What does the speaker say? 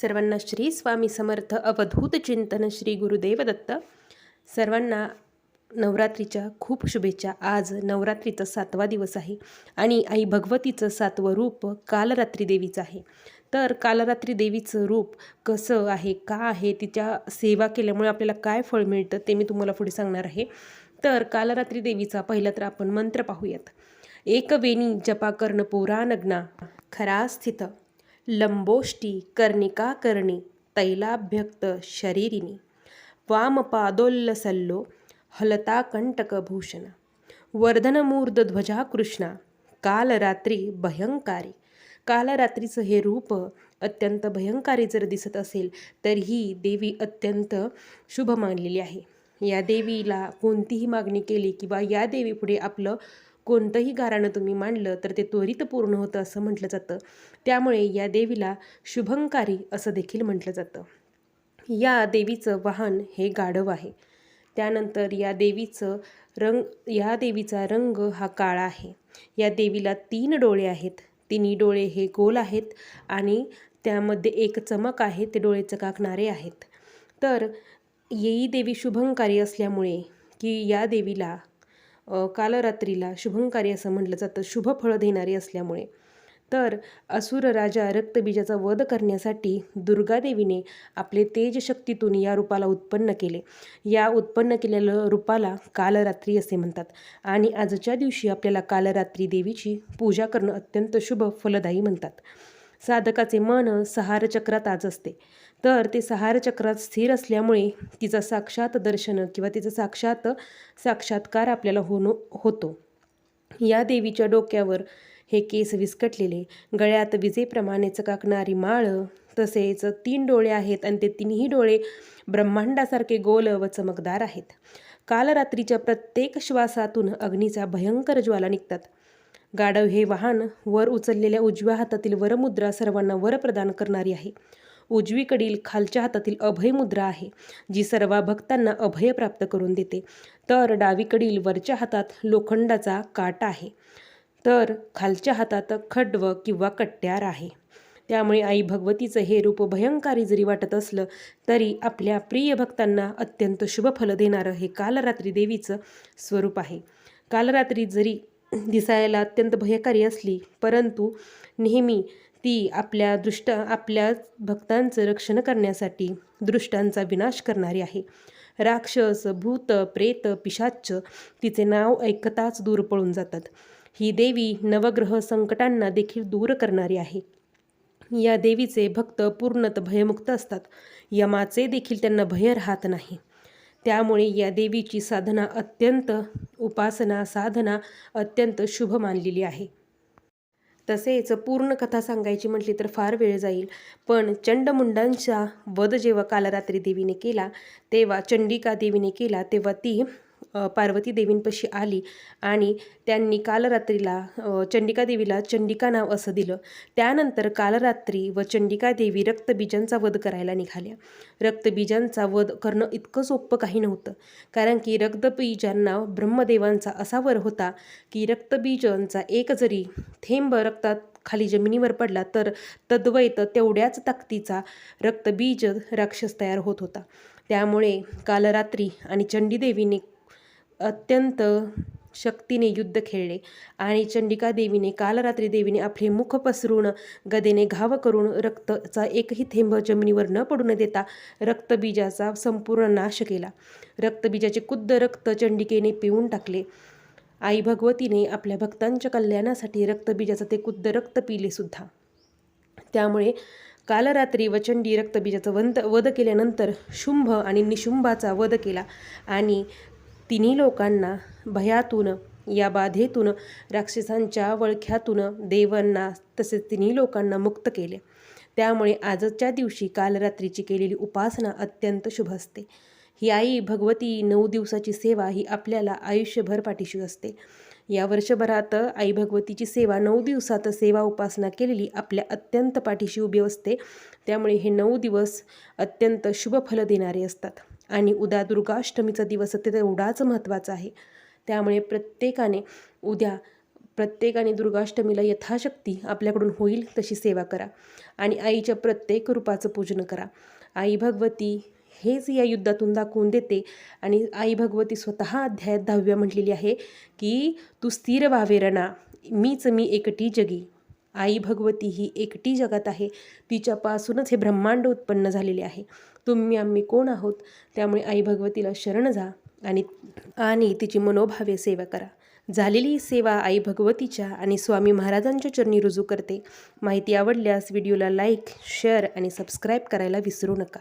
सर्वांना श्री स्वामी समर्थ अवधूत चिंतन श्री गुरुदेव दत्त. सर्वांना नवरात्रीच्या खूप शुभेच्छा. आज नवरात्रीचा 7वा दिवस आहे आणि आई भगवतीचं 7वं रूप कालरात्री देवीचं आहे. तर कालरात्री देवीचं रूप कसं आहे, का आहे, तिच्या सेवा केल्यामुळे आपल्याला काय फळ मिळतं ते मी तुम्हाला पुढे सांगणार आहे. तर कालरात्री देवीचा पहिला तर आपण मंत्र पाहूयात. एक वेणी जपा कर्ण पुराणग्ना खरा स्थित लंबोष्टी कर्णिका कर्णी तैलाभ्यक्त शरीरिणी वामपादोल्लसल्लो हलता कंटकभूषण वर्धनमूर्ध ध्वजा कृष्णा कालरात्री भयंकारी. कालरात्रीचं हे रूप अत्यंत भयंकारी जर दिसत असेल तर ही देवी अत्यंत शुभ मानलेली आहे. या देवीला कोणतीही मागणी केली किंवा या देवीपुढे आपलं कोणतंही गाऱ्हाणं तुम्ही मांडलं तर ते त्वरित पूर्ण होतं असं म्हटलं जातं. त्यामुळे या देवीला शुभंकारी असं देखील म्हटलं जातं. या देवीचं वाहन हे गाढव आहे. त्यानंतर या देवीचा रंग हा काळा आहे. या देवीला 3 डोळे आहेत. तिन्ही डोळे हे गोल आहेत आणि त्यामध्ये एक चमक आहे, ते डोळे चकाकणारे आहेत. तर ही देवी शुभंकारी असल्यामुळे की या देवीला कालरात्रीला शुभंकारी असं म्हटलं जातं, शुभ फळं देणारी असल्यामुळे. तर असुर राजा रक्तबीजाचा वध करण्यासाठी दुर्गादेवीने आपले तेजशक्तीतून या रूपाला उत्पन्न केले. या उत्पन्न केलेल्या रूपाला कालरात्री असे म्हणतात आणि आजच्या दिवशी आपल्याला कालरात्री देवीची पूजा करणं अत्यंत शुभ फलदायी म्हणतात. साधकाचे मन सहार चक्रात आज असते. तर ते सहार चक्रात स्थिर असल्यामुळे तिचा साक्षात दर्शन किंवा तिचा साक्षात्कार आपल्याला होतो. या देवीच्या डोक्यावर हे केस विस्कटलेले, गळ्यात विजेप्रमाणे चकाकणारी माळ, तसेच 3 डोळे आहेत आणि ते तिन्ही डोळे ब्रह्मांडासारखे गोल व चमकदार आहेत. कालरात्रीच्या प्रत्येक श्वासातून अग्नीचा भयंकर ज्वाला निघतात. गाढव हे वाहन वर उचललेल्या उजव्या हातातील वरमुद्रा सर्वांना वर प्रदान करणारी आहे. उजवीकडील खालच्या हातातील अभय मुद्रा आहे, जी सर्व भक्तांना अभय प्राप्त करून देते. तर डावीकडील वरच्या हातात लोखंडाचा काटा आहे, तर खालच्या हातात खड्व किंवा कट्यार आहे. त्यामुळे आई भगवतीचं हे रूप भयंकारी जरी वाटत असलं तरी आपल्या प्रिय भक्तांना अत्यंत शुभ फल देणारं हे कालरात्री देवीचं स्वरूप आहे. कालरात्री जरी दिसायला अत्यंत भयकारी असली परंतु नेहमी ती आपल्या भक्तांचं रक्षण करण्यासाठी दृष्टांचा विनाश करणारी आहे. राक्षस, भूत, प्रेत, पिशाच्च तिचे नाव ऐकताच दूर पळून जातात. ही देवी नवग्रह संकटांना देखील दूर करणारी आहे. या देवीचे भक्त पूर्णतः भयमुक्त असतात. यमाचे देखील त्यांना भय राहत नाही. त्यामुळे या देवीची साधना अत्यंत शुभ मानलेली आहे. तसेच पूर्ण कथा सांगायची म्हटली तर फार वेळ जाईल, पण चंडमुंडांचा वध जेव्हा कालरात्री देवीने केला तेव्हा ती पार्वती देवींपाशी आली आणि त्यांनी कालरात्रीला चंडिका देवीला चंडिका नाव असं दिलं. त्यानंतर कालरात्री व चंडिका देवी रक्तबीजांचा वध करायला निघाल्या. रक्तबीजांचा वध करणं इतकं सोपं काही नव्हतं, कारण की रक्तबीजांना ब्रह्मदेवांचा असा वर होता की रक्तबीजांचा एक जरी थेंब रक्तात खाली जमिनीवर पडला तर तद्वैत तेवढ्याच ताकदीचा रक्तबीज राक्षस तयार होत होता. त्यामुळे कालरात्री आणि चंडीदेवीने अत्यंत शक्तीने युद्ध खेळले आणि चंडिका देवीने कालरात्री देवीने आपले मुख पसरून गदेने घाव करून रक्ताचा एकही थेंब जमिनीवर न पडू न देता रक्तबीजाचा संपूर्ण नाश केला. रक्तबीजाचे कुद्द रक्त चंडिकेने पिऊन टाकले. आई भगवतीने आपल्या भक्तांच्या कल्याणासाठी रक्तबीजाचं ते कुद्द रक्त पिले सुद्धा. त्यामुळे कालरात्री व चंडी रक्तबीजाचा वध केल्यानंतर शुंभ आणि निशुंभाचा वध केला आणि तिन्ही लोकांना भयातून, या बाधेतून, राक्षसांच्या वळख्यातून देवांना तसेच तिन्ही लोकांना मुक्त केले. त्यामुळे आजच्या दिवशी कालरात्रीची केलेली उपासना अत्यंत शुभ असते. ही आई भगवती 9 दिवसाची सेवा ही आपल्याला आयुष्यभर पाठीशी असते. या वर्षभरात आई भगवतीची सेवा 9 दिवसात सेवा उपासना केलेली आपल्या अत्यंत पाठीशी उभी असते. त्यामुळे हे 9 दिवस अत्यंत शुभ फल देणारे असतात आणि उद्या दुर्गाष्टमीचा दिवस तेवढाच महत्त्वाचा आहे. त्यामुळे प्रत्येकाने उद्या प्रत्येकाने दुर्गाष्टमीला यथाशक्ती आपल्याकडून होईल तशी सेवा करा आणि आईच्या प्रत्येक रूपाचं पूजन करा. आई भगवती हेच या युद्धातून दाखवून देते आणि आई भगवती स्वतः अध्यायात 10व्या म्हटलेली आहे की तू स्थिर व्हावे रणा, मीच मी एकटी जगी. आई भगवती ही एकटी जगात आहे, तिच्यापासूनच हे ब्रह्मांड उत्पन्न झालेले आहे. तुम्ही आम्ही कोण आहोत? त्यामुळे आई भगवतीला शरण जा आणि तिची मनोभावे सेवा करा. झालेली सेवा आई भगवतीच्या आणि स्वामी महाराजांच्या चरणी रुजू करते. माहिती आवडल्यास व्हिडिओला लाईक, शेअर आणि सबस्क्राईब करायला विसरू नका.